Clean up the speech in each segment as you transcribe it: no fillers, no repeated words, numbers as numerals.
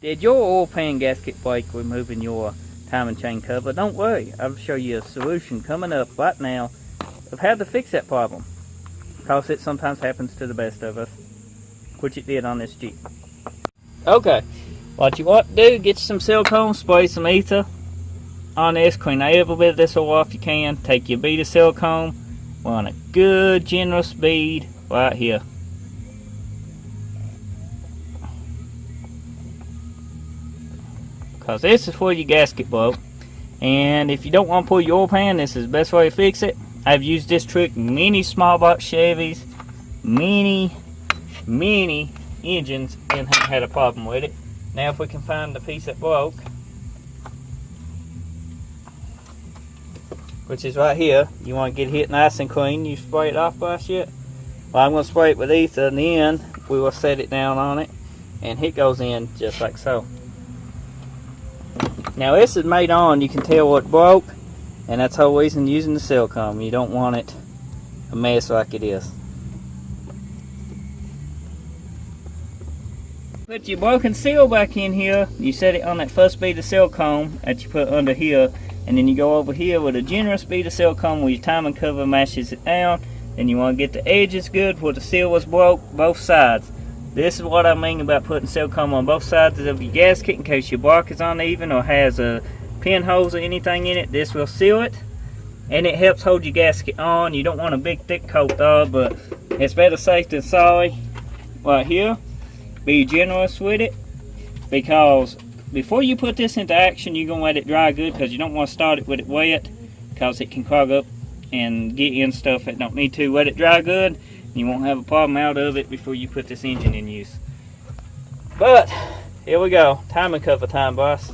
Did your oil pan gasket break removing your timing chain cover? Don't worry, I'll show you a solution coming up right now of how to fix that problem, because it sometimes happens to the best of us, which it did on this Jeep. Okay, what you want to do, get you some silicone, spray some ether on this, clean every bit of this oil off you can, take your bead of silicone, run a good generous bead right here. Because this is where your gasket broke. And if you don't want to pull your oil pan, this is the best way to fix it. I've used this trick in many small box Chevys, many engines, and haven't had a problem with it. Now if we can find the piece that broke, which is right here, you want to get it nice and clean. You spray it off by shit. Well, I'm going to spray it with ether, and then we will set it down on it, and it goes in just like so. Now this is made on, you can tell what broke, and that's the whole reason using the silicone. You don't want it a mess like it is. Put your broken seal back in here, you set it on that first bead of silicone that you put under here, and then you go over here with a generous bead of silicone where your timing cover matches it down. Then you want to get the edges good where the seal was broke, both sides. This is what I mean about putting silicone on both sides of your gasket in case your bark is uneven or has pinholes or anything in it. This will seal it, and it helps hold your gasket on. You don't want a big thick coat though, but it's better safe than sorry. Right here, be generous with it, because before you put this into action, you're going to let it dry good, because you don't want to start it with it wet, because it can clog up and get in stuff that don't need to. Let it dry good. You won't have a problem out of it before you put this engine in use. But here we go, timing cover time, boss.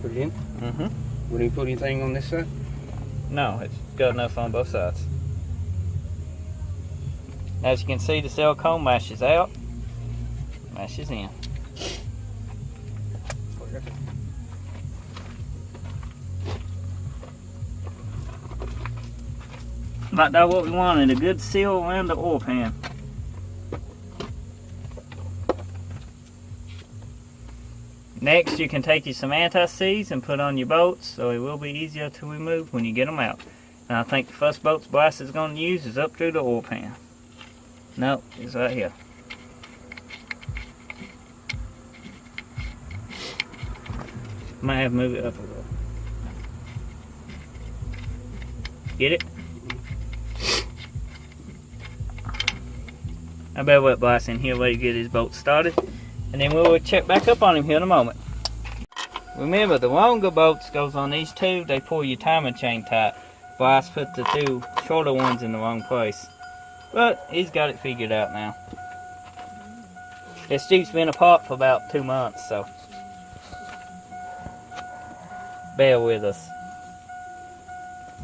Put it in? Mm-hmm. Wouldn't you put anything on this side? No, it's got enough on both sides. As you can see, the silicone mashes out, mashes in. About that what we wanted, a good seal around the oil pan. Next, you can take you some anti-seize and put on your bolts, so it will be easier to remove when you get them out. And I think the first bolts Bryce is going to use is up through the oil pan. No, it's right here. Might have to move it up a little. Get it? I better let Bryce in here while you get his bolts started, and then we'll check back up on him here in a moment. Remember, the longer bolts goes on these two, they pull your timing chain tight. Bryce put the two shorter ones in the wrong place. But he's got it figured out now. This Jeep's been apart for about 2 months, so bear with us.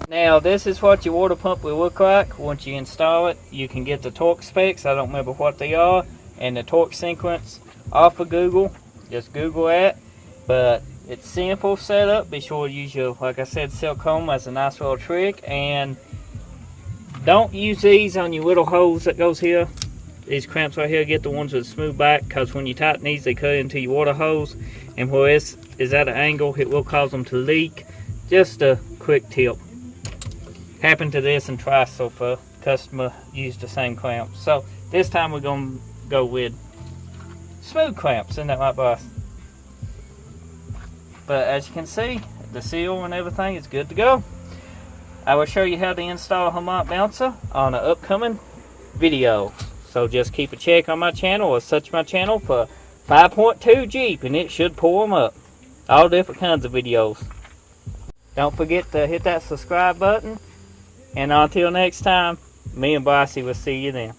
Now, this is what your water pump will look like once you install it. You can get the torque specs, I don't remember what they are, and the torque sequence off of Google. Just Google that. But it's simple setup. Be sure to use your, like I said, silicone as a nice little trick. And don't use these on your little holes that goes here. These clamps right here, get the ones with a smooth back, because when you tighten these, they cut into your water hose. And where this is at an angle, it will cause them to leak. Just a quick tip. Happened to this and Tri-Sofa. Customer used the same clamps. So this time we're going to go with smooth clamps. Isn't that right, boss? But as you can see, the seal and everything is good to go. I will show you how to install a Hermont bouncer on an upcoming video. So just keep a check on my channel or search my channel for 5.2 Jeep, and it should pull them up. All different kinds of videos. Don't forget to hit that subscribe button. And until next time, me and Bossy will see you then.